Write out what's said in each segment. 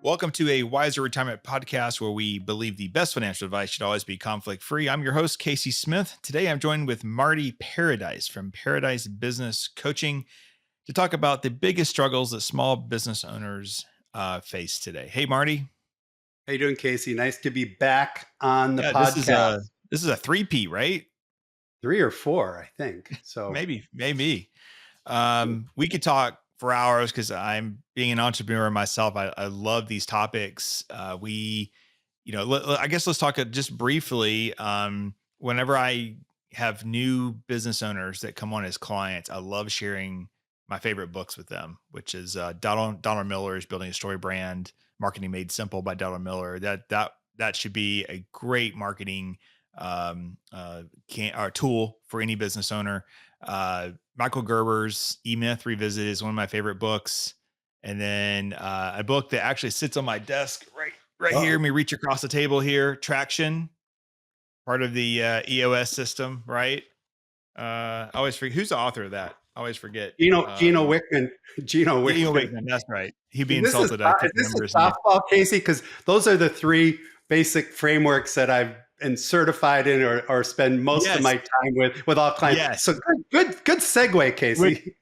Welcome to a Wiser Retirement podcast where we believe the best financial advice should always be conflict free. I'm your host, Casey Smith. Today I'm joined with Marty Paradise from Paradise Business Coaching to talk about the biggest struggles that small business owners face today. Hey, Marty. How you doing, Casey? Nice to be back on the Yeah, this is podcast. a this is a three-peat, right? 3 or 4, I think. So, Maybe. We could talk for hours because I'm being an entrepreneur myself. I love these topics. I guess let's talk just briefly. Whenever I have new business owners that come on as clients, I love sharing my favorite books with them, which is Donald Miller's Building a Story Brand, Marketing Made Simple by Donald Miller. That should be a great marketing can or tool for any business owner. Michael Gerber's E-Myth Revisited is one of my favorite books. And then a book that actually sits on my desk right here. uh Let me reach across the table here. Traction, part of the EOS system, right? I always forget who's the author of that. I always forget. Gino Wickman. Gino Ian Wickman. Wakeman, that's right. He'd be Is insulted. I couldn't this a remember his name. softball, Casey? Because those are the 3 basic frameworks that I've been certified in or spend most of Yes, my time with all clients. yes. So good segue, Which Casey.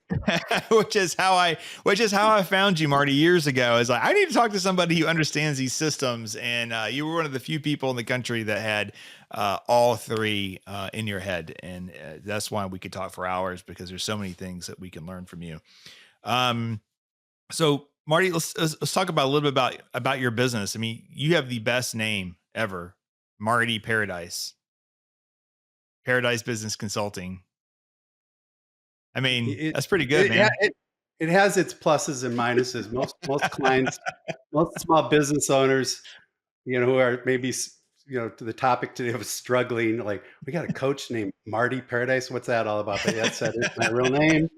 which is how I found you, Marty, years ago. Is like I need to talk to somebody who understands these systems, and you were one of the few people in the country that had all 3 in your head, and that's why we could talk for hours because there's so many things that we can learn from you. Um, so, Marty, let's talk about a little bit about your business. I mean, you have the best name ever, Marty Paradise, Paradise Business Consulting. I mean, It that's pretty good, it ha man. it it has its pluses and minuses. Most clients, most small business owners, who are maybe, to the topic today of struggling, like, we got a coach named Marty Paradise. What's that all about? But yes, that is my real name.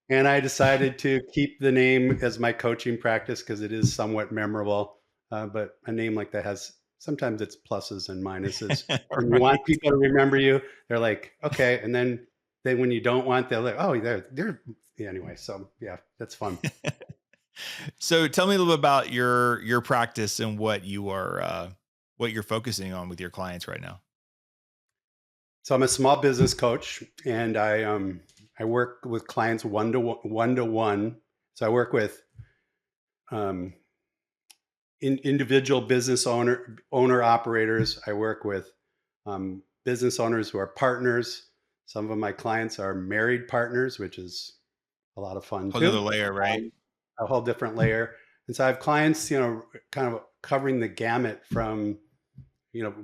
And I decided to keep the name as my coaching practice because it is somewhat memorable. But a name like that has sometimes its pluses and minuses. When you want Right. people to remember you, they're like, okay. And then when you don't want, they're like, oh, they're yeah, anyway. So yeah, that's fun. So tell me a little bit about your practice and what you're focusing on with your clients right now. So I'm a small business coach, and I work with clients one to one. So I work with um, individual business owner operators. I work with business owners who are partners. Some of my clients are married partners, which is a lot of fun Whole nother too. layer, right? A whole different layer. And so I have clients, kind of covering the gamut from, you know,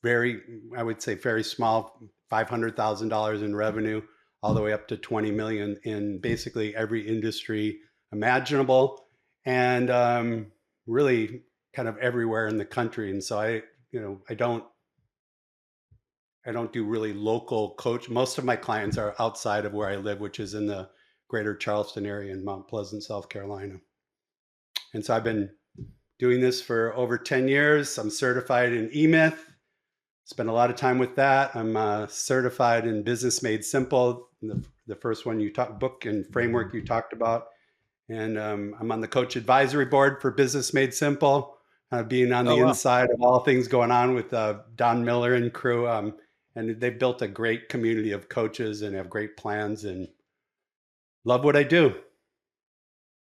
very, I would say very small, $500,000 in revenue, all the way up to 20 million in basically every industry imaginable, and really kind of everywhere in the country. And so I don't do really local coach. Most of my clients are outside of where I live, which is in the greater Charleston area in Mount Pleasant, South Carolina. And so I've been doing this for over 10 years. I'm certified in E-Myth. Spent a lot of time with that. I'm certified in Business Made Simple, the first one book and framework you talked about. And I'm on the coach advisory board for Business Made Simple, being on Oh the wow. inside of all things going on with Don Miller and crew. And they've built a great community of coaches and have great plans and love what I do.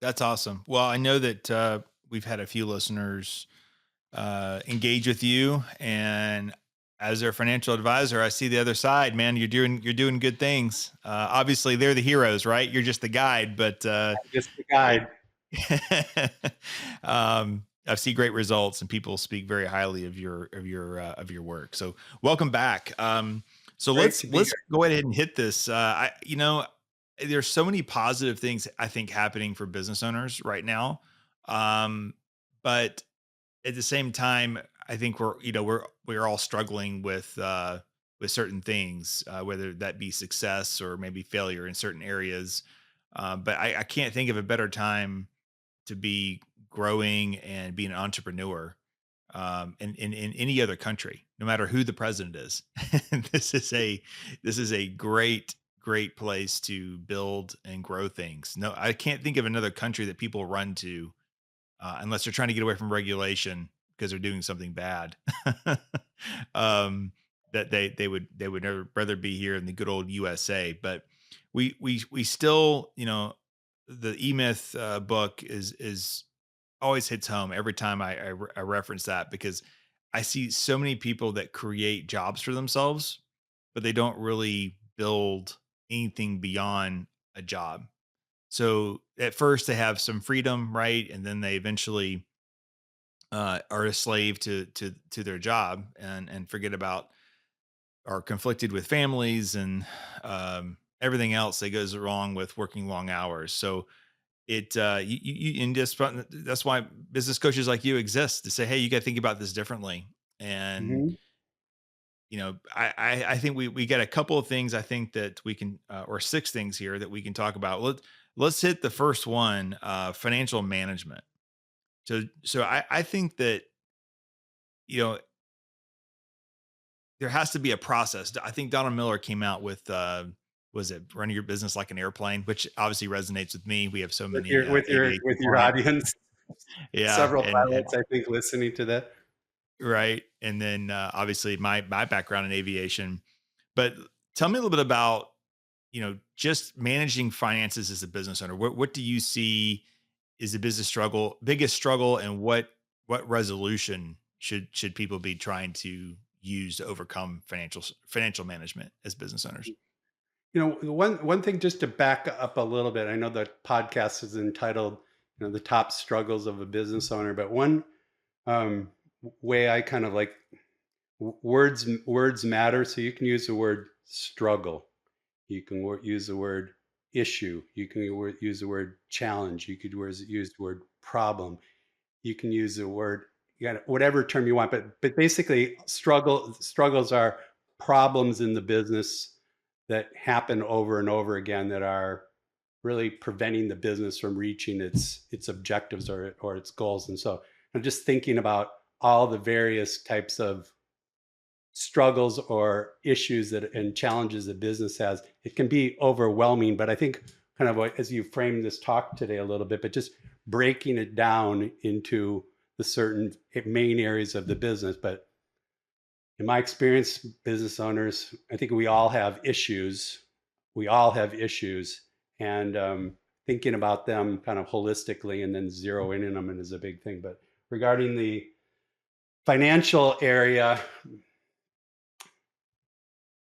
That's awesome. Well, I know that we've had a few listeners engage with you, and as their financial advisor, I see the other side, man. You're doing good things. Obviously, they're the heroes, right? You're just the guide, but Just the guide. I've seen great results, and people speak very highly of your work. So, welcome back. So Great let's to be let's here. go ahead and hit this. There's so many positive things I think happening for business owners right now, um, but at the same time, I think we're all struggling with certain things, whether that be success or maybe failure in certain areas. But I can't think of a better time to be growing and being an entrepreneur in any other country, no matter who the president is. This is a great place to build and grow things. No, I can't think of another country that people run to unless they're trying to get away from regulation because they're doing something bad. um, that they would never rather be here in the good old USA. But we still, the E Myth book is always hits home every time I reference that, because I see so many people that create jobs for themselves, but they don't really build anything beyond a job. So at first they have some freedom, right? And then they eventually are a slave to their job, and forget about, are conflicted with families and everything else that goes wrong with working long hours. So and just that's why business coaches like you exist, to say, hey, you got to think about this differently. And Mhm. I think we got a couple of things I think that we can, or six things here that we can talk about. Let's hit the first one, financial management. So I think that, you know there has to be a process. I think Donald Miller came out with, was it running your business like an airplane, which obviously resonates with me. We have so With many your with your aviation with your clients. audience, Yeah, several and pilots, I think, listening to that. right, and then, obviously my background in aviation. But tell me a little bit about, just managing finances as a business owner. What do you see is the biggest struggle, and what resolution should people be trying to use to overcome financial management as business owners? The one thing, just to back up a little bit, I know the podcast is entitled, "The Top Struggles of a Business Owner," but one way I kind of like, words matter, so you can use the word struggle, you can use the word issue, you can use the word challenge, you could use the word problem, you can use the word, whatever term you want, but basically, struggles are problems in the business that happen over and over again, that are really preventing the business from reaching its objectives, or its goals. And so I'm just thinking about all the various types of struggles or issues that and challenges that business has. It can be overwhelming, but I think, kind of as you framed this talk today a little bit, but just breaking it down into the certain main areas of the business. But in my experience, business owners, I think we all have issues. We all have issues, and thinking about them kind of holistically and then zeroing in them is a big thing. But regarding the financial area,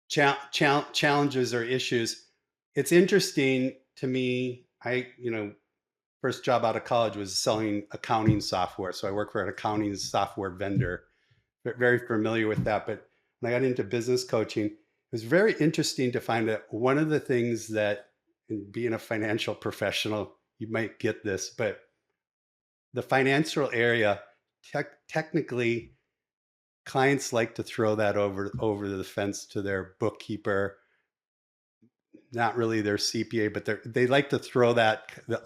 challenges or issues, it's interesting to me. First job out of college was selling accounting software, so I worked for an accounting software vendor. Very familiar with that. But when I got into business coaching, it was very interesting to find that one of the things that, in being a financial professional, you might get this, but the financial area, technically, clients like to throw that over the fence to their bookkeeper, not really their CPA, but they like to throw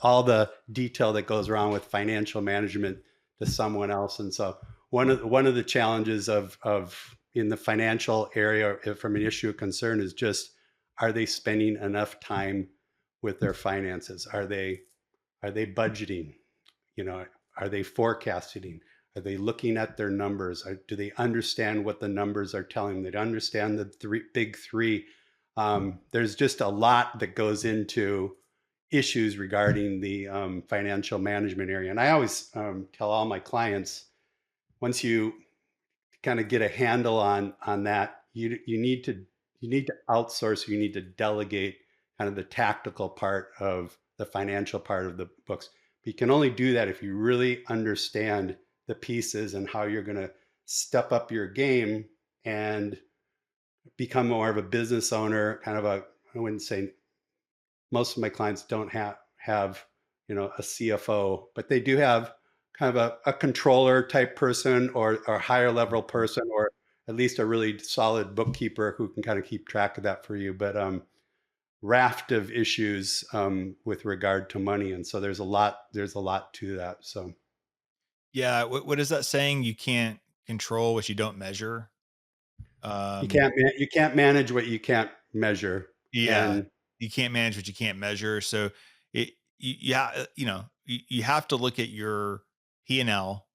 all the detail that goes around with financial management to someone else. And so one of the challenges of in the financial area, from an issue of concern, is just, are they spending enough time with their finances? Are they budgeting? You know, are they forecasting? Are they looking at their numbers? Do they understand what the numbers are telling them? They understand the big three. There's just a lot that goes into issues regarding the financial management area. And I always tell all my clients, once you kind of get a handle on that, you need to outsource, you need to delegate kind of the tactical part of the financial part of the books. But you can only do that if you really understand the pieces and how you're going to step up your game and become more of a business owner, kind of a, I wouldn't say, most of my clients don't have a CFO, but they do have kind of a controller type person, or a higher level person, or at least a really solid bookkeeper who can kind of keep track of that for you. But raft of issues with regard to money, and so there's a lot to that. So Yeah, what is that saying? You can't control what you don't measure. you Um, can't manage what you can't measure. yeah, And you can't manage what you can't measure. So you have to look at P&L.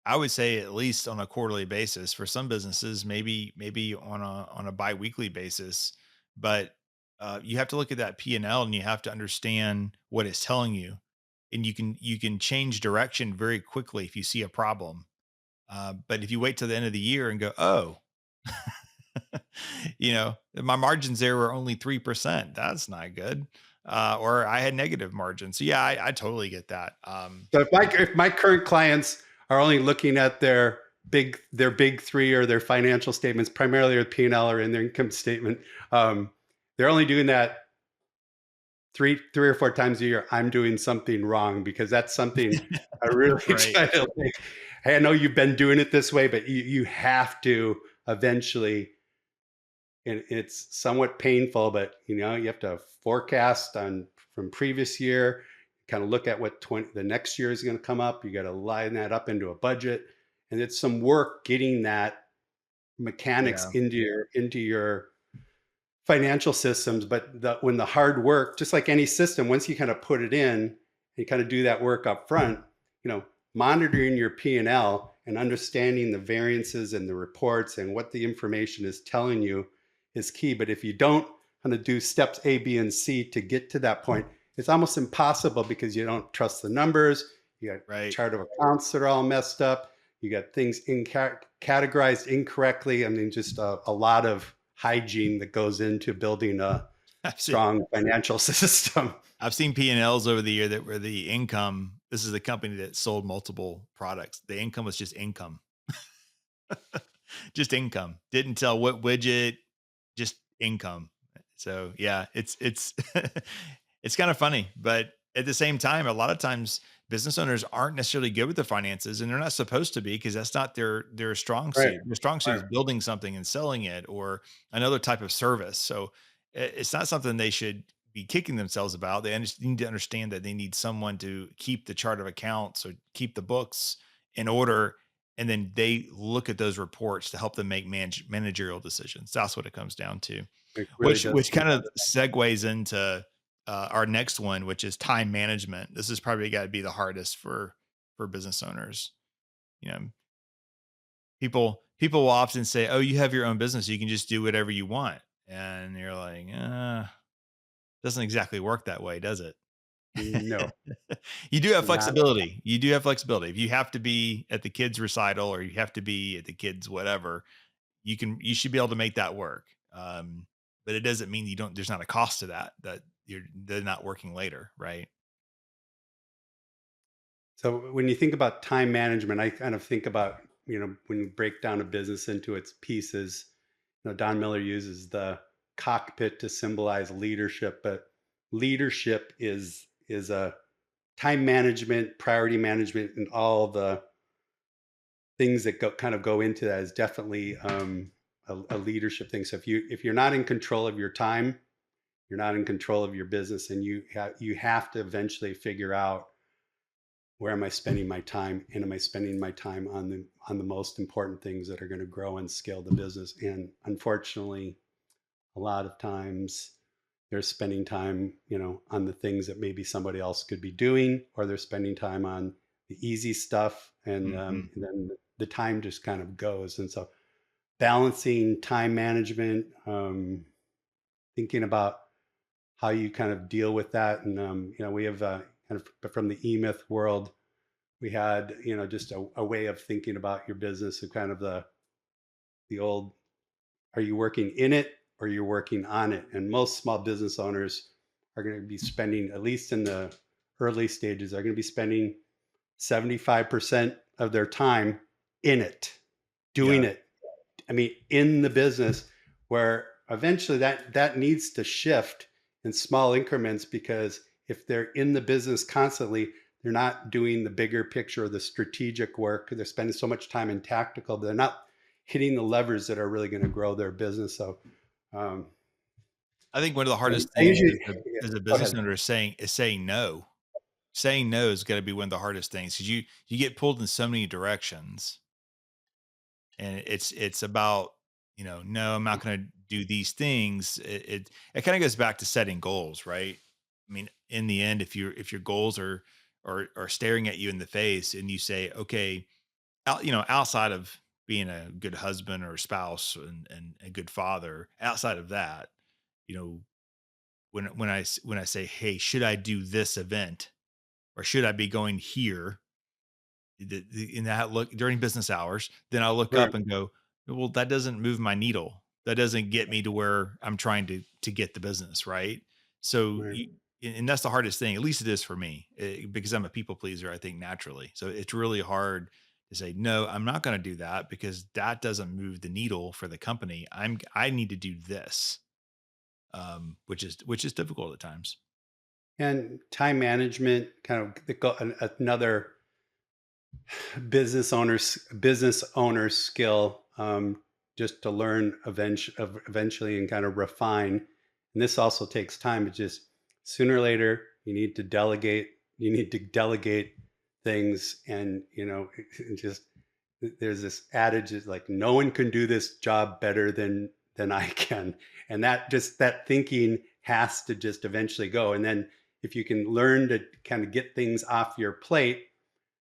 I would say at least on a quarterly basis. For some businesses, maybe on a biweekly basis. But you have to look at that P&L and you have to understand what it's telling you, and you can change direction very quickly if you see a problem. But if you wait till the end of the year and go, oh, my margins there were only 3%. That's not good. Or I had negative margins. So yeah, I totally get that. So if my current clients are only looking at their big three or their financial statements, primarily their P&L or in their income statement, um, they're only doing that three or four times a year. I'm doing something wrong because that's something I really Right. try to like. Hey, I know you've been doing it this way, but you have to eventually. And it's somewhat painful, but you have to forecast on from previous year, kind of look at what the next year is going to come up. You got to line that up into a budget, and it's some work getting that mechanics Yeah. into your financial systems. But when the hard work, just like any system, once you kind of put it in and kind of do that work up front, monitoring your P&L and understanding the variances and the reports and what the information is telling you is key. But if you don't kind of do steps A, B, and C to get to that point, it's almost impossible because you don't trust the numbers. You got Right. chart of accounts that are all messed up. You got things categorized incorrectly. I mean, just a lot of hygiene that goes into building a I've seen strong financial system. I've seen P&Ls over the year that were the income. This is a company that sold multiple products. The income was just income. Just income. Didn't tell what widget, just income. So yeah, it's it's kind of funny, but at the same time, a lot of times business owners aren't necessarily good with the finances, and they're not supposed to be because that's not their strong Right. suit. Their strong suit Right. is building something and selling it or another type of service. So it's not something they should be kicking themselves about. They need to understand that they need someone to keep the chart of accounts or keep the books in order, and then they look at those reports to help them make managerial decisions. That's what it comes down to. It really which does which come kind down of to segues into our next one, which is time management. This is probably got to be the hardest for business owners. You know, people will often say, "Oh, you have your own business, you can just do whatever you want," and you're like, doesn't exactly work that way, does it? no, You do have not flexibility. You do have flexibility. If you have to be at the kids' recital or you have to be at the kids' whatever, you should be able to make that work. But it doesn't mean you don't. There's not a cost to that they're not working later, right? So when you think about time management, I kind of think about, when you break down a business into its pieces, Don Miller uses the cockpit to symbolize leadership, but leadership is a time management, priority management, and all the things that kind of go into that is definitely a leadership thing. So if you're not in control of your time, you're not in control of your business, and you have to eventually figure out, where am I spending my time, and am I spending my time on the most important things that are going to grow and scale the business? And unfortunately, a lot of times they're spending time, on the things that maybe somebody else could be doing, or they're spending time on the easy stuff, and, Mhm. and then the time just kind of goes. And so balancing time management, thinking about how you kind of deal with that. And we have kind of from the E-Myth world, we had, just a way of thinking about your business, and kind of the old, are you working in it or you're working on it? And most small business owners are going to be spending, at least in the early stages, are going to be spending 75% of their time in it, doing Yeah. it. I mean, in the business, where eventually that needs to shift in small increments, because if they're in the business constantly, they're not doing the bigger picture or the strategic work. They're spending so much time in tactical, but they're not hitting the levers that are really going to grow their business. So, um, I think one of the hardest I things usually, yeah, as a go business ahead. owner is saying no. Saying no is gotta be one of the hardest things because you get pulled in so many directions, and it's about, "No, I'm not gonna do these things." It kinda goes back to setting goals, right? I mean, in the end, if your goals are or staring at you in the face, and you say, okay, outside of being a good husband or spouse and a good father, outside of that, you know, when I say, hey, should I do this event or should I be going here? In that look during business hours, then I'll look Right. up and go, well, that doesn't move my needle. That doesn't get me to where I'm trying to get the business, right? So, Right. and that's the hardest thing. At least it is for me, because I'm a people pleaser. I think naturally, so it's really hard to say no. I'm not going to do that because that doesn't move the needle for the company. I need to do this, which is difficult at times. And time management, kind of another business owner skill, just to learn eventually and kind of refine. And this also takes time. But just sooner or later, you need to delegate. You need to delegate things, and just there's this adage is like no one can do this job better than I can, and that thinking has to just eventually go. And then if you can learn to kind of get things off your plate,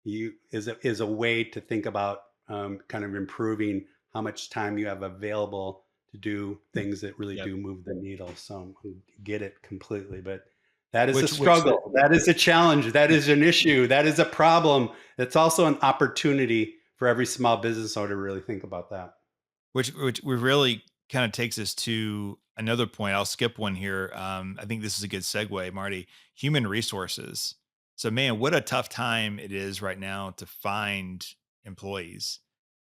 you is a way to think about, kind of improving how much time you have available to do things that really Yep. do move the needle. So I get it completely, but that is a Which struggle. That is a challenge. That is an issue. That is a problem. It's also an opportunity for every small business owner to really think about that. Which really kind of takes us to another point. I'll skip one here. I think this is a good segue, Marty. Human resources. So, man, what a tough time it is right now to find employees.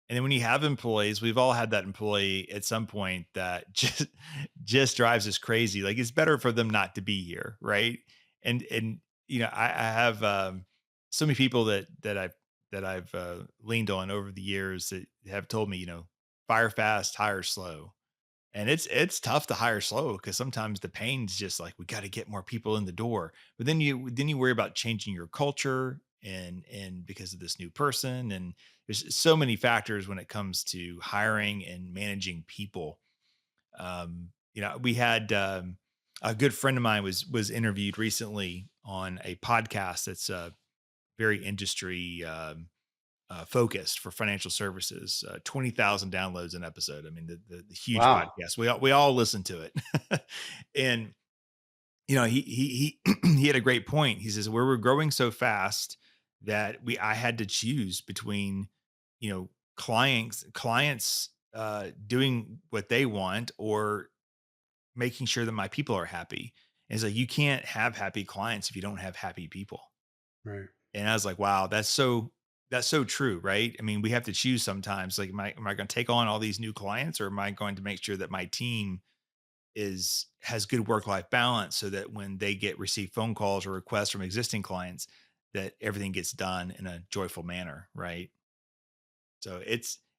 And then when you have employees, we've all had that employee at some point that just drives us crazy. Like it's better for them not to be here, right? And I have so many people that I've leaned on over the years that have told me, fire fast, hire slow. And it's tough to hire slow because sometimes the pain's just like we got to get more people in the door. But then you worry about changing your culture and because of this new person. And there's so many factors when it comes to hiring and managing people. We had a good friend of mine was interviewed recently on a podcast that's very industry focused for financial services. 20,000 downloads an episode. I mean, the huge Wow. podcast. We all listen to it, and he he had a great point. He says we're growing so fast that I had to choose between clients doing what they want or making sure that my people are happy. And it's like you can't have happy clients if you don't have happy people. Right. And I was like, wow, that's so true, right? I mean, we have to choose sometimes. Like, am I going to take on all these new clients, or am I going to make sure that my team has good work life balance, so that when they receive phone calls or requests from existing clients, that everything gets done in a joyful manner, right? So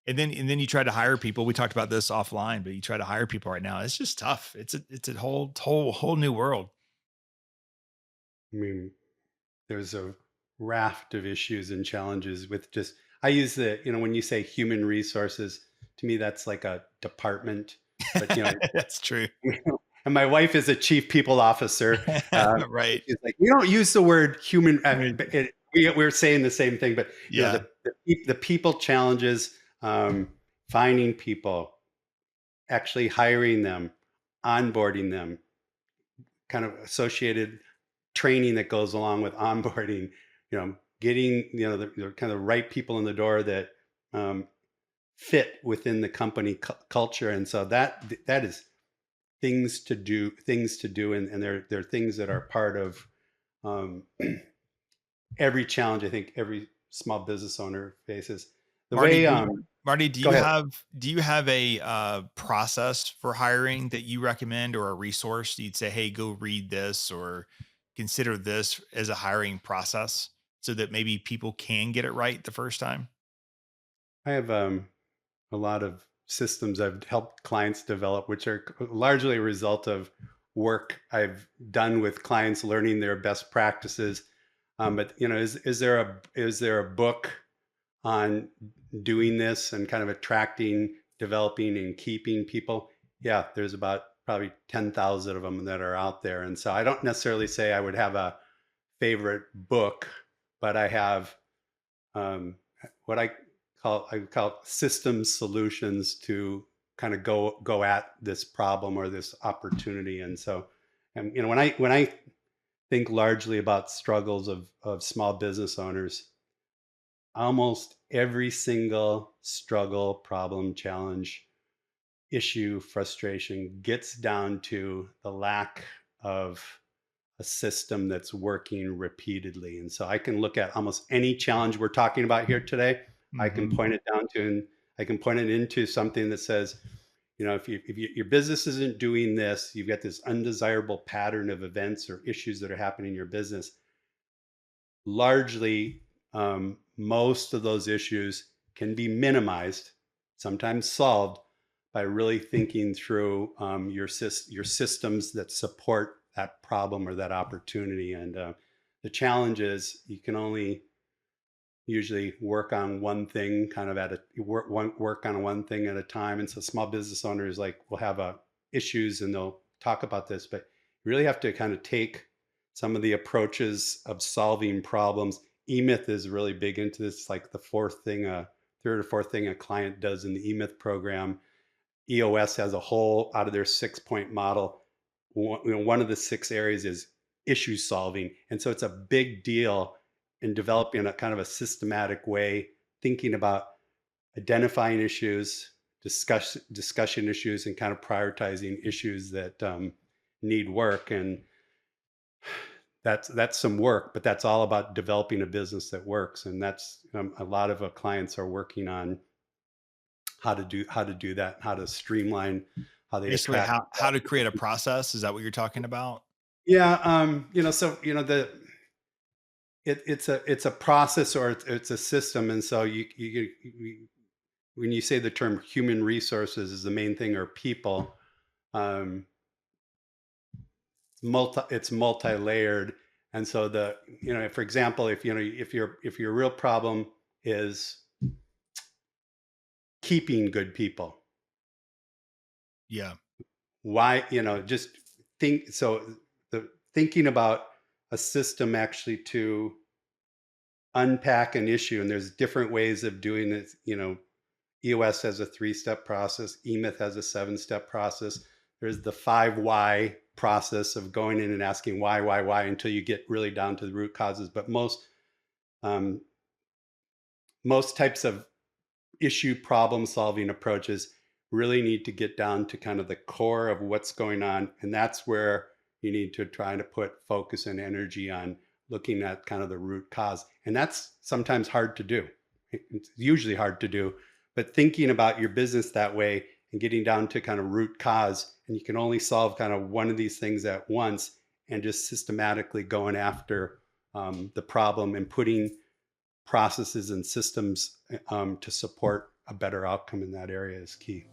and then you try to hire people. We talked about this offline, but you try to hire people right now. It's just tough. It's a whole new world. I mean, there's a raft of issues and challenges with just I use when you say human resources, to me that's like a department. But That's true. and my wife is a chief people officer. Right. She's like, we don't use the word human. Right. But we're saying the same thing, but Yeah. the people challenges, finding people, actually hiring them, onboarding them, kind of associated training that goes along with onboarding, getting the kind of right people in the door that, fit within the company culture. And so that is things to do, and they're things that are part of, um, every challenge I think every small business owner faces. The Marty, way, Marty, do go you ahead. have a process for hiring that you recommend or a resource you'd say, hey, go read this or consider this as a hiring process so that maybe people can get it right the first time? I have, a lot of systems I've helped clients develop, which are largely a result of work I've done with clients, learning their best practices. But is there a book on doing this and kind of attracting, developing, and keeping people? Yeah, there's about probably 10,000 of them that are out there, and so I don't necessarily say I would have a favorite book. but I have um, what I call system solutions to kind of go at this problem or this opportunity. And so, and when I think largely about struggles of small business owners, almost every single struggle, problem, challenge, issue, frustration gets down to the lack of a system that's working repeatedly. And so I can look at almost any challenge we're talking about here today. I can Mhm. point it down to, and I can point it into something that says, if your business isn't doing this, you've got this undesirable pattern of events or issues that are happening in your business. Largely, most of those issues can be minimized, sometimes solved by really thinking through your systems that support that problem or that opportunity. And the challenge is you can only usually work on one thing kind of at a work on one thing at a time. And so small business owners like will have issues and they'll talk about this, but you really have to kind of take some of the approaches of solving problems. E-myth is really big into this, like the third or fourth thing a client does in the E-myth program. EOS has a whole out of their 6 point model. One of the 6 areas is issue solving. And so it's a big deal in developing a kind of a systematic way, thinking about identifying issues, discussion issues, and kind of prioritizing issues that need work. And that's some work, but that's all about developing a business that works. And that's a lot of clients are working on how to do that, how to streamline how they Basically, attract. how to create a process, is that what you're talking about? Yeah, so it's a process or it's a system, and so when you say the term human resources is the main thing or people, um, it's multi-layered, and so for example, if your real problem is keeping good people, Yeah. why just think so the thinking about a system actually to unpack an issue, and there's different ways of doing it. EOS has a 3-step process, emyth has a 7-step process. There's the 5 why process of going in and asking why until you get really down to the root causes. But um, most types of issue problem solving approaches really need to get down to kind of the core of what's going on. And that's where you need to try to put focus and energy on looking at kind of the root cause. And that's sometimes hard to do. It's usually hard to do, but thinking about your business that way and getting down to kind of root cause, and you can only solve kind of one of these things at once and just systematically going after the problem and putting processes and systems to support a better outcome in that area is key.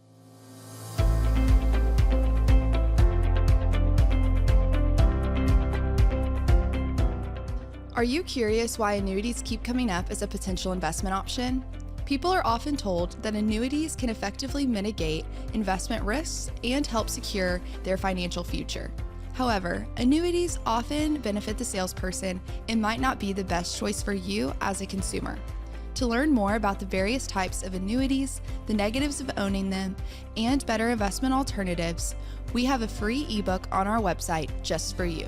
Are you curious why annuities keep coming up as a potential investment option? People are often told that annuities can effectively mitigate investment risks and help secure their financial future. However, annuities often benefit the salesperson and might not be the best choice for you as a consumer. To learn more about the various types of annuities, the negatives of owning them, and better investment alternatives, we have a free ebook on our website just for you.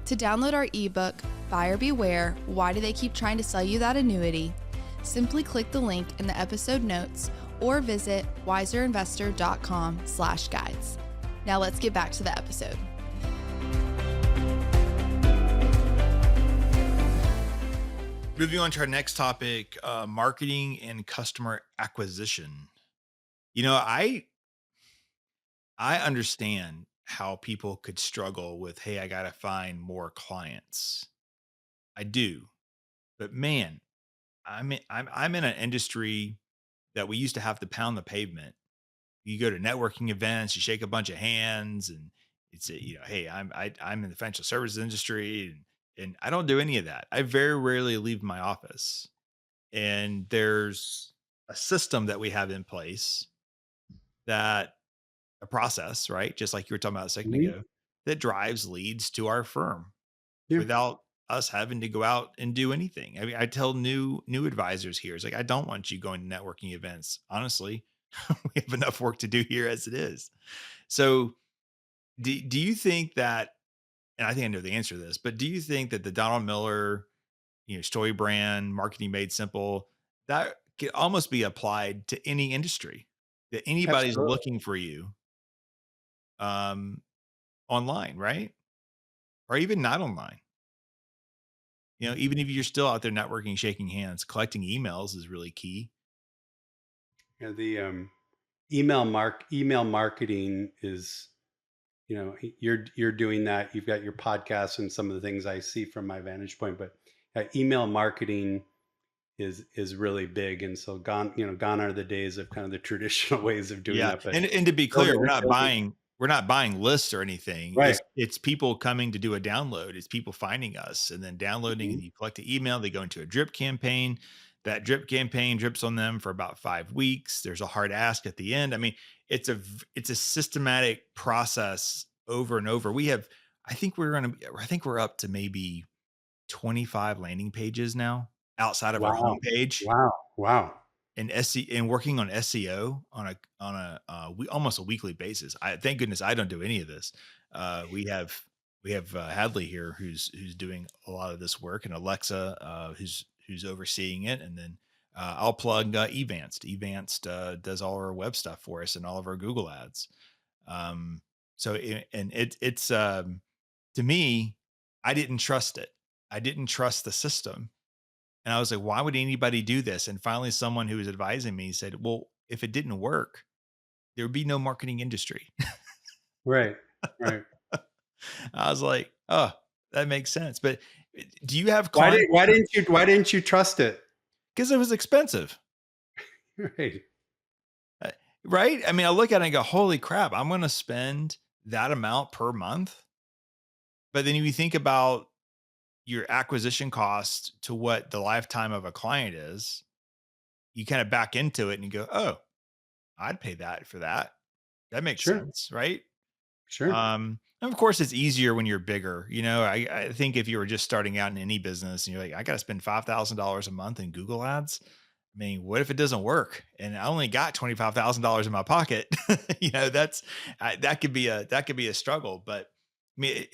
To download our ebook, Buyer Beware, Why Do They Keep Trying to Sell You That Annuity? Simply click the link in the episode notes or visit wiserinvestor.com/guides. Now let's get back to the episode. Moving on to our next topic, marketing and customer acquisition. You know, I understand how people could struggle with, hey, I got to find more clients. I do. But man, I'm in an industry that we used to have to pound the pavement. You go to networking events, you shake a bunch of hands, and it's hey, I'm in the financial services industry, and I don't do any of that. I very rarely leave my office, and there's a system that we have in place, that a process, right? Just like you were talking about a second Mhm. ago, that drives leads to our firm Yeah. without us having to go out and do anything. I mean, I tell new advisors here, it's like, I don't want you going to networking events. Honestly, we have enough work to do here as it is. So do you think that, and I think I know the answer to this, but do you think that the Donald Miller, story brand, marketing made simple, that could almost be applied to any industry, that anybody's Absolutely. looking for you um, online, right? Or even not online. Even if you're still out there networking, shaking hands, collecting emails is really key. Yeah, the email marketing is, you're doing that. You've got your podcast and some of the things I see from my vantage point, but email marketing is really big. And so gone are the days of kind of the traditional ways of doing Yeah, that. But and to be clear, building, building, we're not buying lists or anything. right. It's people coming to do a download. It's people finding us and then downloading, Mhm. and you collect the email. They go into a drip campaign. That drip campaign drips on them for about 5 weeks. There's a hard ask at the end. I mean, it's a systematic process over and over. I think we're up to maybe 25 landing pages now outside of our Wow. homepage, Wow. Wow. and and working on SEO on almost a weekly basis. I thank goodness I don't do any of this. We have Hadley here who's doing a lot of this work, and Alexa who's overseeing it, and then I'll plug Evanced. Evanced does all our web stuff for us and all of our Google ads. Um, and it's to me, I didn't trust it. I didn't trust the system, and I was like, why would anybody do this? And finally, someone who was advising me said, well, if it didn't work, there would be no marketing industry. Right. Right. I was like, oh, that makes sense. But do you have Why did clients? why didn't you trust it? Because it was expensive, Right. uh, right? I mean, I look at it and go, holy crap, I'm going to spend that amount per month. But then if you think about your acquisition cost to what the lifetime of a client is, you kind of back into it and you go, oh, I'd pay that for that. That makes Sure. sense, right? Sure. And of course, it's easier when you're bigger. I think if you were just starting out in any business and you're like, I got to spend $5,000 a month in Google ads. I mean, what if it doesn't work? And I only got $25,000 in my pocket. That could be a struggle. But I mean,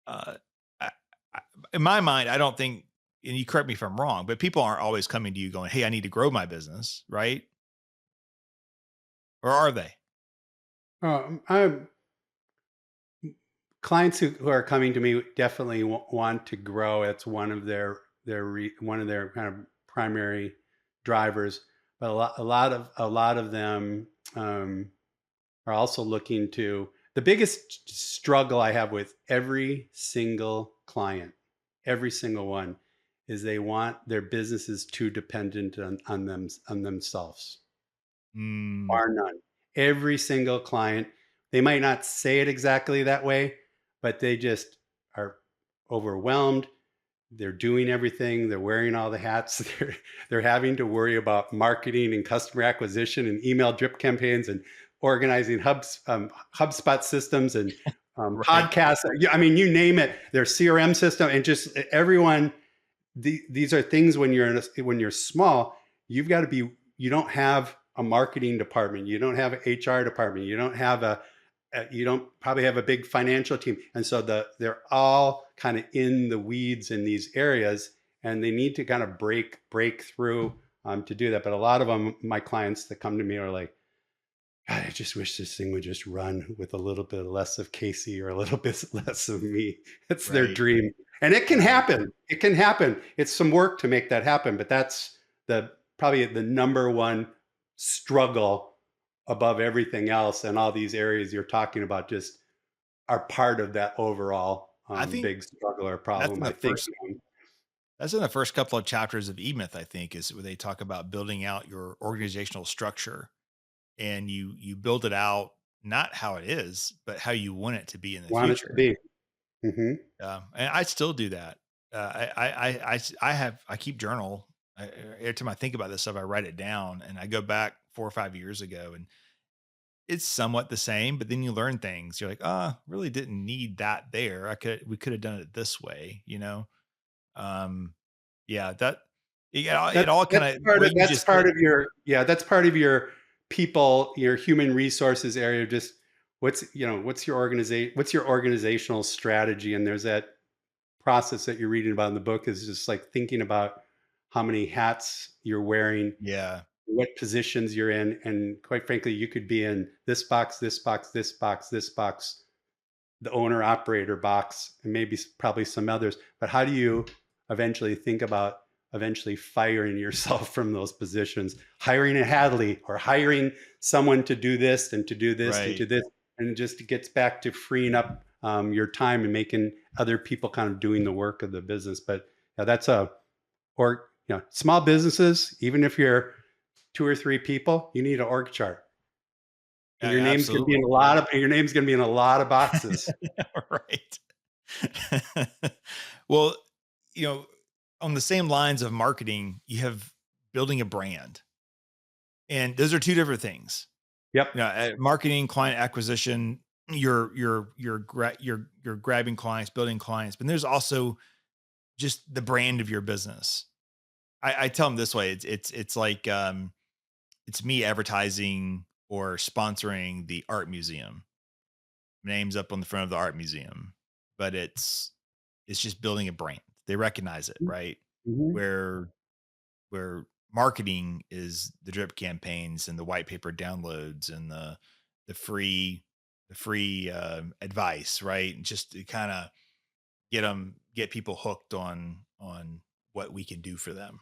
uh, I, I, in my mind, I don't think, and you correct me if I'm wrong, but people aren't always coming to you going, "Hey, I need to grow my business," right? Or are they? I'm clients who are coming to me definitely want to grow. It's one of one of their kind of primary drivers. But a lot of them are also looking to. The biggest struggle I have with every single client, every single one, is they want their businesses too dependent on themselves. Mm, Bar none. Every single client, they might not say it exactly that way, but they just are overwhelmed. They're doing everything. They're wearing all the hats. They're having to worry about marketing and customer acquisition and email drip campaigns and organizing HubSpot systems and right. podcasts. Yeah, I mean, you name it. Their CRM system and just everyone. These are things when when you're small, you've got to be. You don't have a marketing department. You don't have an HR department. You don't have you don't probably have a big financial team, and so they're all kind of in the weeds in these areas, and they need to kind of break through to do that. But a lot of them, my clients that come to me are like, God, I just wish this thing would just run with a little bit less of Casey or a little bit less of me. It's their Right. dream. And it can Right. happen. It can happen. It's some work to make that happen, but that's the probably the number one struggle above everything else. And all these areas you're talking about just are part of that overall I think big struggle or that's problem, in I the think. first that's in the first couple of chapters of E-Myth, I think, is where they talk about building out your organizational structure, and you build it out not how it is, but how you want it to be in the Want it to future. be. Hmm. And I still do that. I keep journal. Every time I think about this stuff, I write it down, and I go back 4 or 5 years ago, and it's somewhat the same, but then you learn things. You're like, really didn't need that there. We could have done it this way, you know? Um, yeah, that, it all kind of what you That's just said. part of your, yeah, that's part of your people, your human resources area. Just what's what's your organizational strategy? And there's that process that you're reading about in the book is just like thinking about how many hats you're wearing, Yeah, what positions you're in, and quite frankly, you could be in this box, this box, this box, this box, the owner operator box, and maybe probably some others. But how do you eventually think about eventually firing yourself from those positions, hiring a Hadley or hiring someone to do this and to do this and to right. this, and it just gets back to freeing up your time and making other people kind of doing the work of the business. But yeah, that's a or small businesses, even if you're two or three people, you need an org chart. And Yeah, absolutely. your name's gonna be in a lot of boxes. Right. Well, you know, on the same lines of marketing, you have building a brand, and those are two different things. Yep. Marketing, client acquisition, you're grabbing clients, building clients, but there's also just the brand of your business. I tell them this way: it's like it's me advertising or sponsoring the art museum. Name's up on the front of the art museum, but it's just building a brand. They recognize it, right? Mhm. Where where marketing is the drip campaigns and the white paper downloads and the free advice, right? And just to kind of get people hooked on what we can do for them.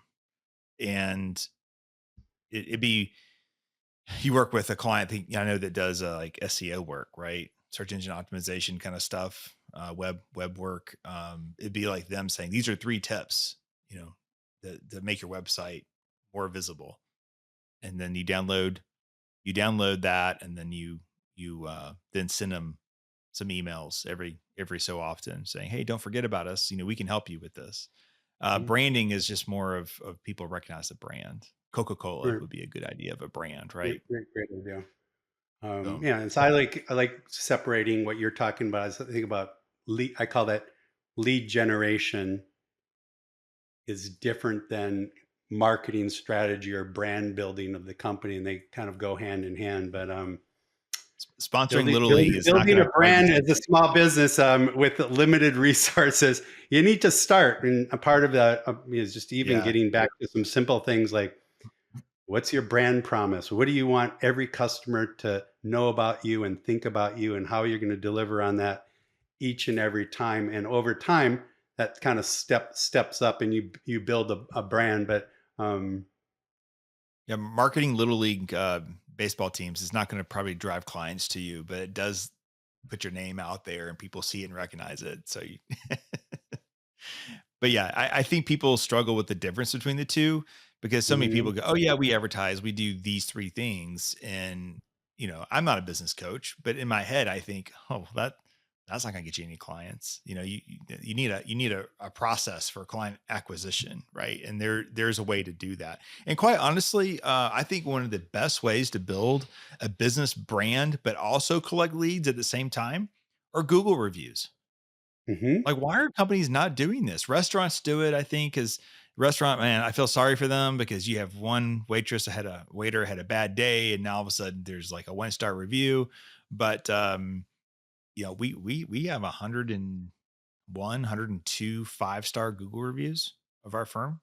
And it'd be you work with a client, I know that does like SEO work, right? Search engine optimization kind of stuff, web work. It'd be like them saying, these are 3 tips, you know, that make your website more visible. And then you download that, and then you then send them some emails every so often saying, hey, don't forget about us. We can help you with this. Mhm. Branding is just more of people recognize the brand. Coca-Cola Right. would be a good idea of a brand, Great, right? great, great idea. So Yeah, and so I like separating what you're talking about. I think about lead. I call that lead generation is different than marketing strategy or brand building of the company, and they kind of go hand in hand. But sponsoring Little League is not building going a to plug the brand as a ticket. small business with limited resources, you need to start. And a part of that is just even Yeah. getting back to some simple things like, what's your brand promise? What do you want every customer to know about you and think about you, and how you're going to deliver on that each and every time? And over time, that kind of steps up, and you build a brand. But um, Yeah. Marketing Little League baseball teams is not going to probably drive clients to you, but it does put your name out there and people see it and recognize it. So you, but yeah, I think people struggle with the difference between the two because so many people mhm, go, "Oh yeah, we advertise, we do these 3 things," and I'm not a business coach, but in my head, I think, "Oh, that's not going to get you any clients." You need a process for client acquisition, right? And there's a way to do that. And quite honestly, I think one of the best ways to build a business brand, but also collect leads at the same time, are Google reviews. mhm. Like, why are companies not doing this? Restaurants do it, I think, as restaurant man, I feel sorry for them because you have one waiter had a bad day, and now all of a sudden there's like a 1-star review. But we have 101, 102 5-star Google reviews of our firm.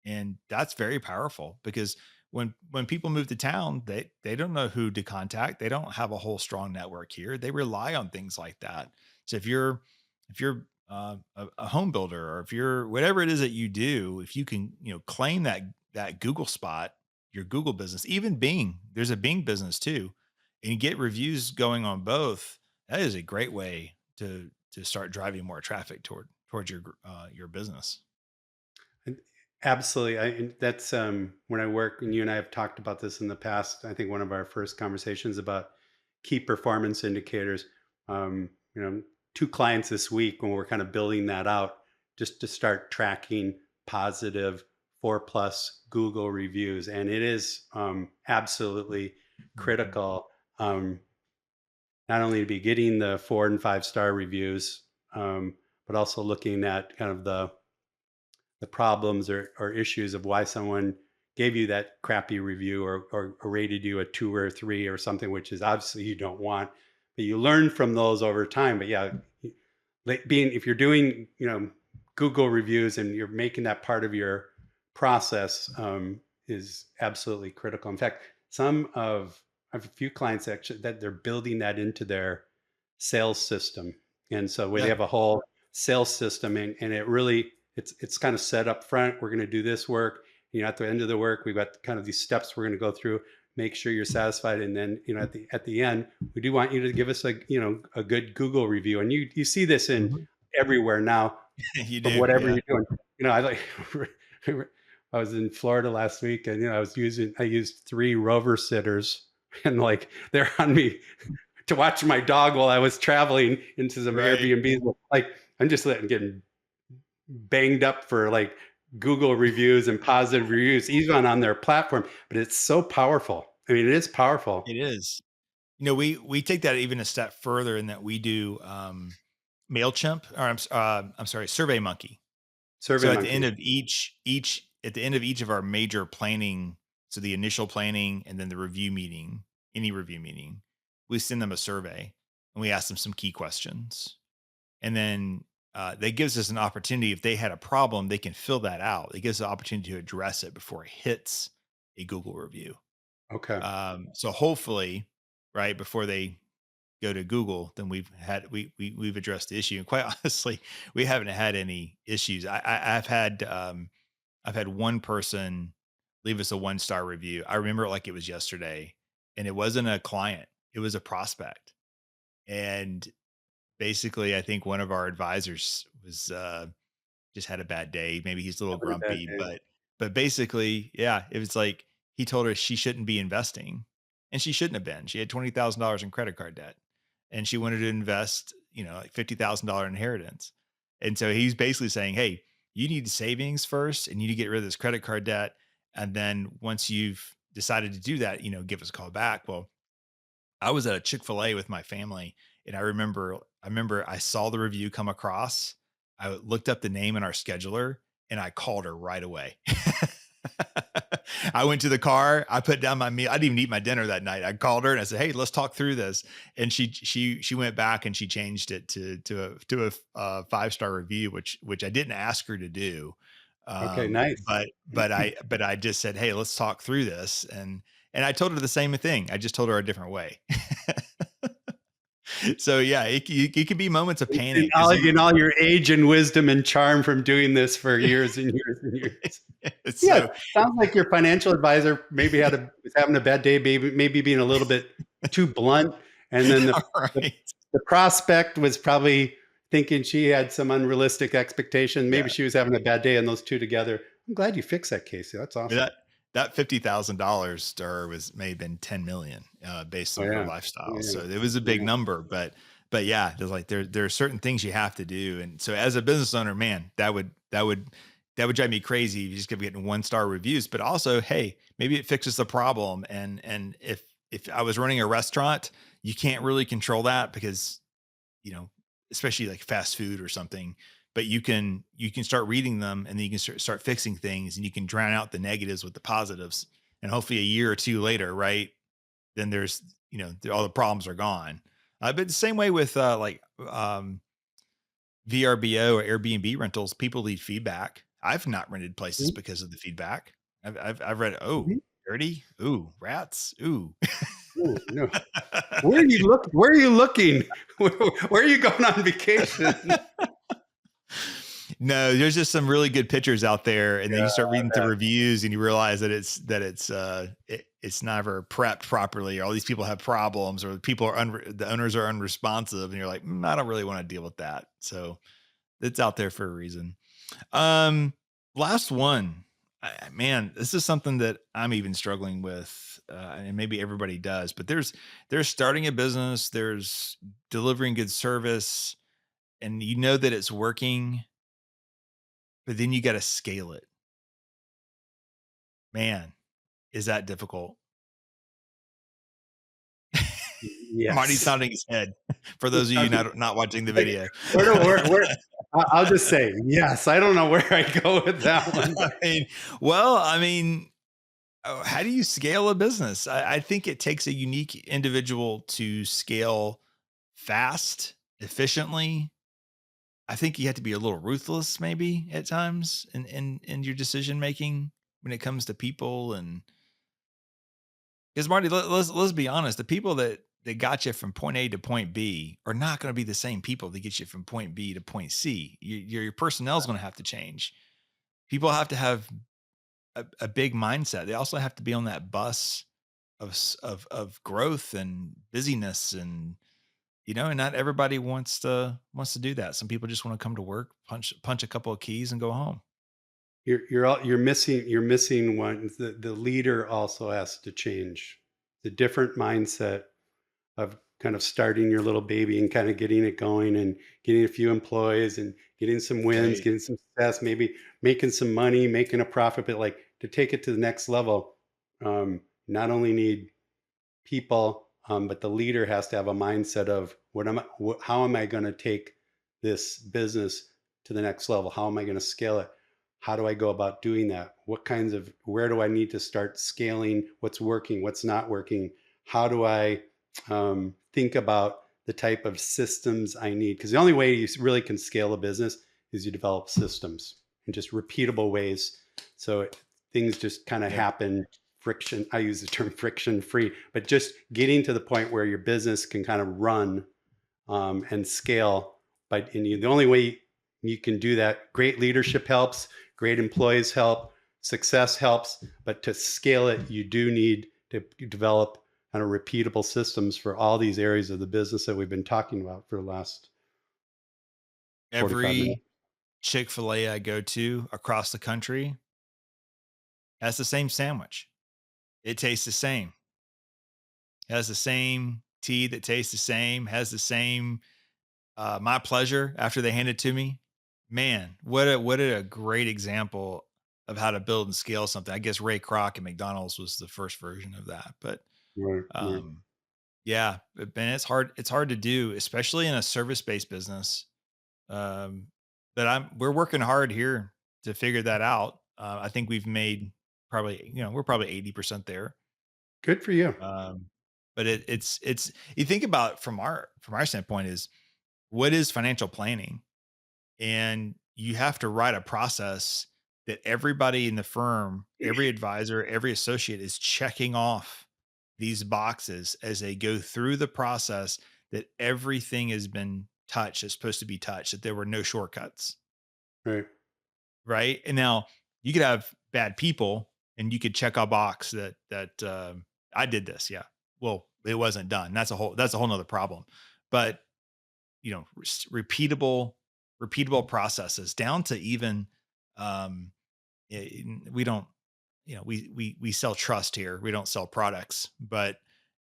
And that's very powerful because when people move to town, they don't know who to contact. They don't have a whole strong network here. They rely on things like that. So if you're a home builder, or if you're whatever it is that you do, if you can claim that Google spot, your Google business, even Bing, there's a Bing business too, and you get reviews going on both. That is a great way to start driving more traffic towards your business. And absolutely. And that's when I work, and you and I have talked about this in the past. I think one of our first conversations about key performance indicators. Um, you know, two clients this week when we're kind of building that out, just to start tracking positive 4+ Google reviews, and it is absolutely critical. Um, Not only to be getting the 4 and 5 star reviews, but also looking at kind of the problems or issues of why someone gave you that crappy review or rated you a 2 or 3 or something, which is obviously you don't want. But you learn from those over time. But yeah, like being if you're doing Google reviews and you're making that part of your process, is absolutely critical. In fact, I have a few clients actually that they're building that into their sales system, and so where they Yeah. have a whole sales system, and it really it's kind of set up front. We're going to do this work. At the end of the work, we've got kind of these steps we're going to go through. Make sure you're satisfied, and then at the end, we do want you to give us a good Google review. And you see this in Mhm. everywhere now You of do. whatever Yeah. you're doing. I like I was in Florida last week, and I used 3 rover sitters, and like they're on me to watch my dog while I was traveling into some Right. Airbnbs. Like I'm just getting banged up for like Google reviews and positive reviews, even on their platform. But it's so powerful. I mean, it is powerful. It is. We take that even a step further in that we do Mailchimp, or I'm sorry, SurveyMonkey. Survey So at the Monkey. end of each of our major planning, so the initial planning and then the review meeting, any review meeting, we send them a survey and we ask them some key questions. And then that gives us an opportunity. If they had a problem, they can fill that out. It gives us an opportunity to address it before it hits a Google review. Okay. So hopefully, right before they go to Google, then we've addressed the issue. And quite honestly, we haven't had any issues. I've had one person leave us a 1 star review. I remember it like it was yesterday, and it wasn't a client; it was a prospect. And basically, I think one of our advisors was just had a bad day. Maybe he's a little Having a bad grumpy, day. but basically, yeah, it was like he told her she shouldn't be investing, and she shouldn't have been. She had $20,000 in credit card debt, and she wanted to invest, like $50,000 inheritance. And so he's basically saying, "Hey, you need savings first, and you need to get rid of this credit card debt, and then once you've decided to do that, give us a call back." Well, I was at a Chick-fil-A with my family, and I remember I saw the review come across. I looked up the name in our scheduler, and I called her right away. I went to the car, I put down my meal. I didn't even eat my dinner that night. I called her and I said, "Hey, let's talk through this." And she went back and she changed it to a 5 star review, which I didn't ask her to do. Okay. Nice. But I just said, "Hey, let's talk through this." And I told her the same thing. I just told her a different way. So yeah, it can be moments of In panic all, because you. in all your age and wisdom and charm from doing this for years and years and years. Yeah, So sounds like your financial advisor maybe was having a bad day, maybe being a little bit too blunt, and then all the, right. the prospect was probably thinking she had some unrealistic expectation. Maybe Yeah. she was having a bad day, and those two together. I'm glad you fixed that, Casey. That's I mean, awesome. that $50,000 to her was may have been 10 million based Oh on her yeah, lifestyle. yeah, So it was a big yeah. number, but yeah, there's like there are certain things you have to do. And so as a business owner, man, that would drive me crazy if you just kept getting 1 star reviews. But also, hey, maybe it fixes the problem. And if I was running a restaurant, you can't really control that because you know, especially like fast food or something. But you can start reading them, and then you can start fixing things, and you can drown out the negatives with the positives. And hopefully, a year or two later, right? Then there's all the problems are gone. But the same way with VRBO or Airbnb rentals, people leave feedback. I've not rented places Mhm, because of the feedback. I've read, oh, mhm. dirty, ooh, rats, ooh. Ooh, no. Where are you looking? Where are you going on vacation? No, there's just some really good pictures out there, and then you start reading Yeah, through reviews, and you realize that it's never prepped properly, or all these people have problems, or the owners are unresponsive, and you're like, I don't really want to deal with that. So it's out there for a reason. Um, Last one, man, this is something that I'm even struggling with, and maybe everybody does. But there's starting a business, there's delivering good service, and you know that it's working, but then you got to scale it. Man, is that difficult? Marty's Yes. nodding his head for those of you not watching the Like, video. I'll just say yes. I don't know where I go with that one. I mean, well, I mean, how do you scale a business? I think it takes a unique individual to scale fast, efficiently. I think you have to be a little ruthless, maybe at times, in your decision making when it comes to people. And because Marty, let's be honest, the people that got you from point A to point B are not going to be the same people that get you from point B to point C. Your personnel is going to have to change. People have to have a big mindset. They also have to be on that bus of growth and busyness, and and not everybody wants to do that. Some people just want to come to work, punch a couple of keys, and go home. You're missing one. The leader also has to change. The different mindset of kind of starting your little baby and kind of getting it going and getting a few employees and getting some wins, Right. getting some success, maybe making some money, making a profit, but like to take it to the next level, not only need people, but the leader has to have a mindset of how am I going to take this business to the next level? How am I going to scale it? How do I go about doing that? Where do I need to start scaling? What's working? What's not working? How do I think about the type of systems I need? Because the only way you really can scale a business is you develop systems and just repeatable ways. So things just kind of Yep. happen friction. I use the term friction free, but just getting to the point where your business can kind of run and scale. The only way you can do that, great leadership helps, great employees help, success helps, but to scale it, you do need to develop kind of repeatable systems for all these areas of the business that we've been talking about for the last 45 minutes. Every Chick-fil-A I go to across the country has the same sandwich. It tastes the same. Has the same tea that tastes the same. Has the same my pleasure after they hand it to me. Man, what a great example of how to build and scale something. I guess Ray Kroc at McDonald's was the first version of that. But Right, right. um, yeah, man, it's hard. It's hard to do, especially in a service-based business. Um, but we're working hard here to figure that out. I think we've made probably, we're probably 80% there. Good for you. Um, but it's you think about from our standpoint is what is financial planning? And you have to write a process that everybody in the firm, every advisor, every associate is checking off these boxes as they go through the process, that everything has been touched, it's supposed to be touched, that there were no shortcuts. Right. Right. And now you could have bad people and you could check a box that I did this. Yeah. Well, it wasn't done. That's a whole nother problem. But repeatable processes down to even um we don't we sell trust here, we don't sell products. But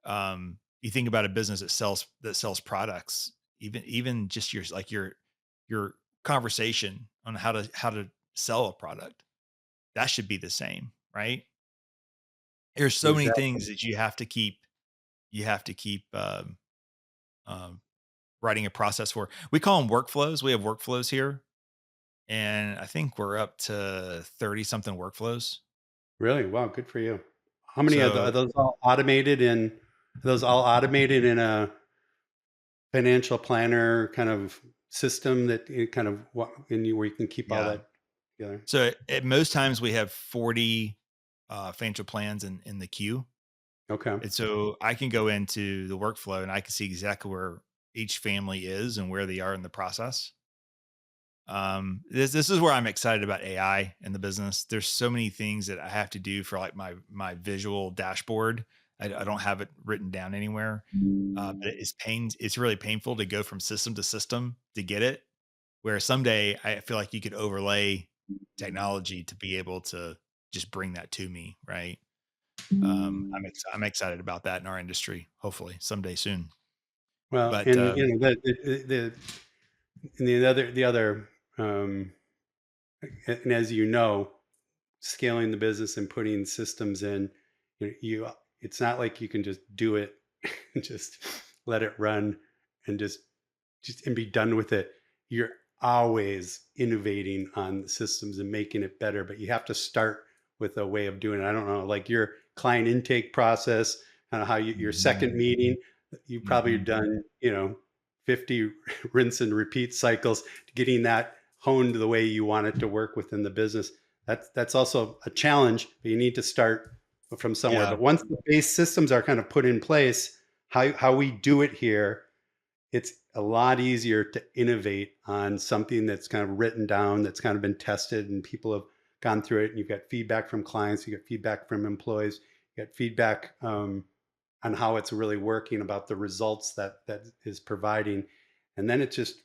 you think about a business that sells products, even just your conversation on how to sell a product, that should be the same, right? There's so many Exactly. things that you have to keep um writing a process for. We call them workflows. We have workflows here, and I think we're up to 30 something workflows. Really? Wow. Good for you. How many are So those all automated in a financial planner kind of system that it kind of where you can keep all yeah. that together? So at most times we have 40 financial plans in the queue. Okay. And so I can go into the workflow and I can see exactly where each family is and where they are in the process. This is where I'm excited about AI in the business. There's so many things that I have to do for like my visual dashboard. I don't have it written down anywhere. But it's really painful to go from system to system to get it. Where someday I feel like you could overlay technology to be able to just bring that to me, right? I'm excited about that in our industry. Hopefully someday soon. Well, But and the other and as you know, scaling the business and putting systems in, it's not like you can just do it just let it run, and just and be done with it. You're always innovating on the systems and making it better, but you have to start with a way of doing it. I don't know, like your client intake process, kind of how your second Mhm. meeting, you probably Mhm. done, 50 rinse and repeat cycles, getting that honed the way you want it to work within the business. That's also a challenge, but you need to start from somewhere. Yeah. But once the base systems are kind of put in place, how we do it here, it's a lot easier to innovate on something that's kind of written down, that's kind of been tested, and people have gone through it. And you've got feedback from clients, you get feedback from employees, you get feedback on how it's really working, about the results that is providing, and then it's just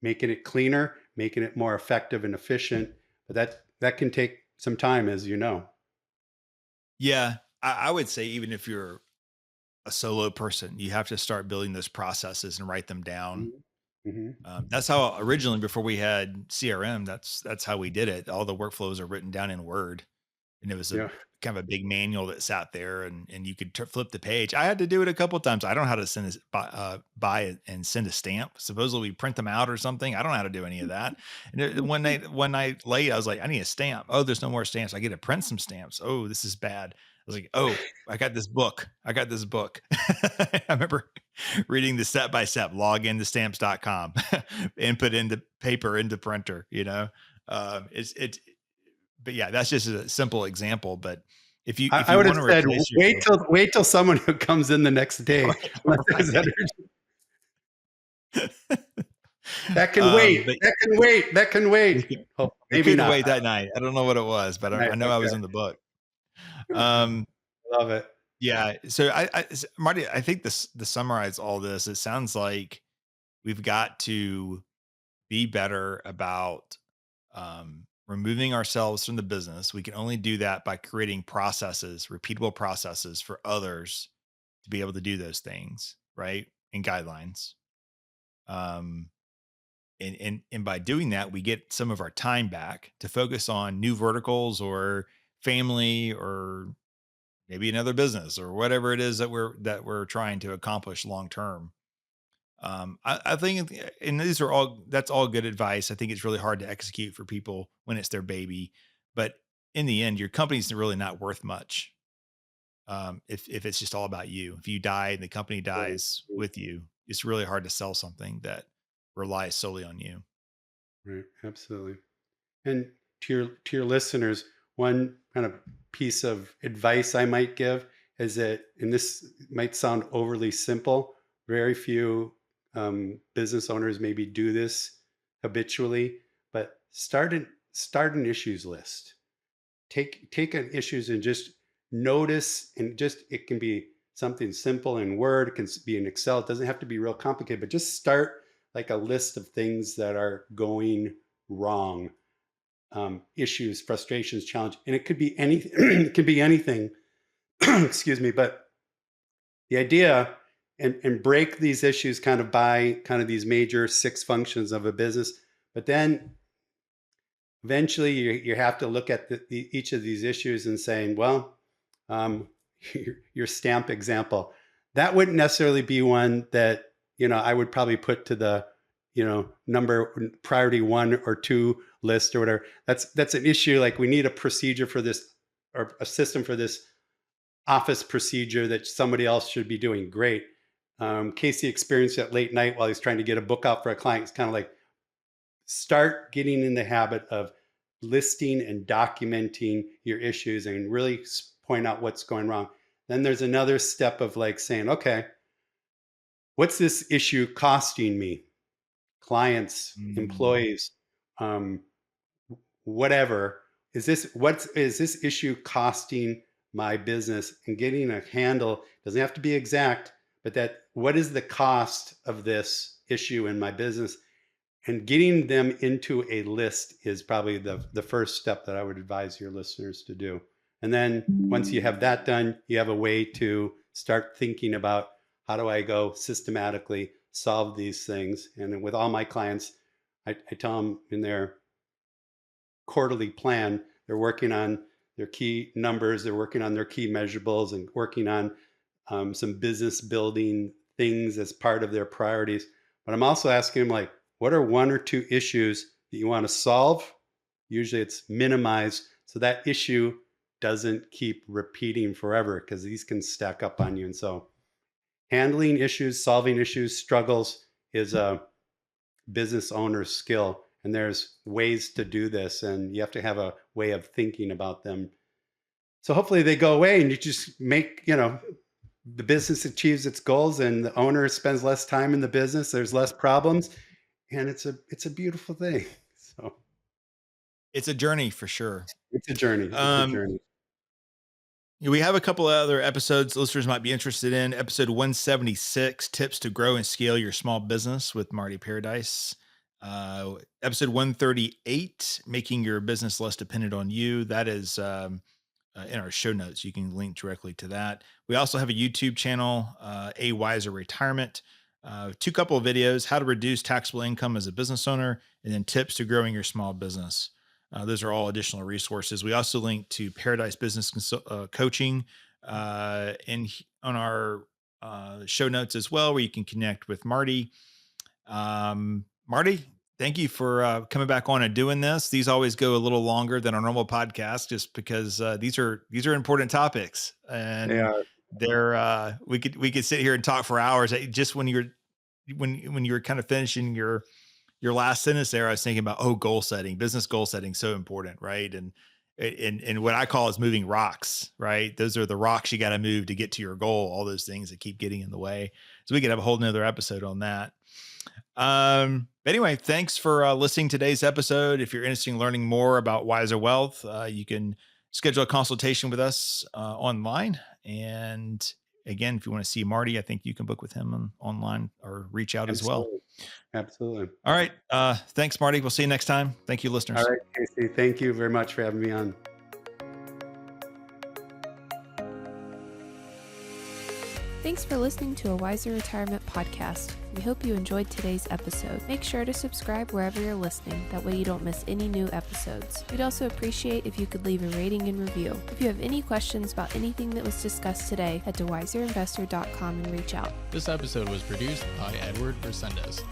making it cleaner, making it more effective and efficient. But that can take some time, as you know. Yeah. I would say even if you're a solo person, you have to start building those processes and write them down. Mhm. Mhm. That's how originally before we had CRM, that's how we did it. All the workflows are written down in Word, and it was a Yeah. kind of a big manual that sat there, and you could flip the page. I had to do it a couple of times. I don't know how to buy and send a stamp. Supposedly we print them out or something. I don't know how to do any of that. And one night late, I was like, I need a stamp. Oh, there's no more stamps. I get to print some stamps. Oh, this is bad. I was like, oh, I got this book. I got this book. I remember reading the step by step, log into stamps.com, input into paper into printer, it's but yeah, that's just a simple example. But if I you would have want to said, replace your wait till someone who comes in the next day. Unless there's right. energy. That can wait. But That can wait. That can it wait. could Oh, it maybe couldn't not. wait that night. I don't know what it was, but Right. I know I was Okay. in the book. Um, Love it. yeah. So Marty, I think this to summarize all this, it sounds like we've got to be better about removing ourselves from the business. We can only do that by creating processes, repeatable processes for others to be able to do those things, right? And guidelines. Um, and by doing that, we get some of our time back to focus on new verticals or family or maybe another business or whatever it is that we're trying to accomplish long term. I think, and that's all good advice. I think it's really hard to execute for people when it's their baby, but in the end, your company's really not worth much. If it's just all about you. If you die and the company Right. dies with you, it's really hard to sell something that relies solely on you. Right. Absolutely. And to your listeners, one kind of piece of advice I might give is that, and this might sound overly simple, very few business owners maybe do this habitually, but start an issues list. Take an issues and just notice, and just it can be something simple in Word, it can be in Excel. It doesn't have to be real complicated, but just start like a list of things that are going wrong, issues, frustrations, challenge, and it could be anything. It could be anything. Excuse me, but the idea, and break these issues kind of by kind of these major six functions of a business, but then eventually you have to look at each of these issues and saying, well, um, your stamp example, that wouldn't necessarily be one that I would probably put to the number priority 1 or 2 list or whatever. That's an issue. Like, we need a procedure for this, or a system for this office procedure that somebody else should be doing. Great. Casey experienced it late night while he's trying to get a book out for a client. It's kind of like, start getting in the habit of listing and documenting your issues and really point out what's going wrong. Then there's another step of like saying, okay, what's this issue costing me? Clients, Mm. employees, um, whatever. What is this issue costing my business? And getting a handle, doesn't have to be exact, but that, what is the cost of this issue in my business? And getting them into a list is probably the first step that I would advise your listeners to do. And then once you have that done, you have a way to start thinking about, how do I go systematically solve these things? And with all my clients, I tell them in their quarterly plan, they're working on their key numbers, they're working on their key measurables, and working on some business building things as part of their priorities. But I'm also asking them, like, what are 1 or 2 issues that you want to solve? Usually it's minimize so that issue doesn't keep repeating forever, because these can stack up on you. And so handling issues, solving issues, struggles is a business owner's skill. And there's ways to do this, and you have to have a way of thinking about them. So hopefully they go away and you just make, the business achieves its goals and the owner spends less time in the business. There's less problems, and it's a beautiful thing. So It's a journey for sure. it's a journey. It's a journey. We have a couple of other episodes listeners might be interested in. Episode 176, Tips to Grow and Scale Your Small Business with Marty Paradise. Episode 138, Making Your Business Less Dependent on You. That is in our show notes. You can link directly to that. We also have a YouTube channel, A Wiser Retirement. 2 couple of videos, how to reduce taxable income as a business owner, and then tips to growing your small business. Those are all additional resources. We also link to Paradise Business Coaching on our show notes as well, where you can connect with Marty. Marty, thank you for coming back on and doing this. These always go a little longer than our normal podcast, just because these are important topics, and They are. they're we could sit here and talk for hours. Just when you were kind of finishing your last sentence there, I was thinking about, goal setting, business goal setting, so important, right? And what I call is moving rocks, right? Those are the rocks you got to move to get to your goal. All those things that keep getting in the way. So we could have a whole nother episode on that. But anyway, thanks for listening to today's episode. If you're interested in learning more about Wiser Wealth, you can schedule a consultation with us online. And again, if you want to see Marty, I think you can book with him online or reach out as well. Absolutely. All right. Thanks, Marty. We'll see you next time. Thank you, listeners. All right, Casey. Thank you very much for having me on. Thanks for listening to a Wiser Retirement podcast. We hope you enjoyed today's episode. Make sure to subscribe wherever you're listening. That way you don't miss any new episodes. We'd also appreciate if you could leave a rating and review. If you have any questions about anything that was discussed today, head to wiserinvestor.com and reach out. This episode was produced by Edward Resendez.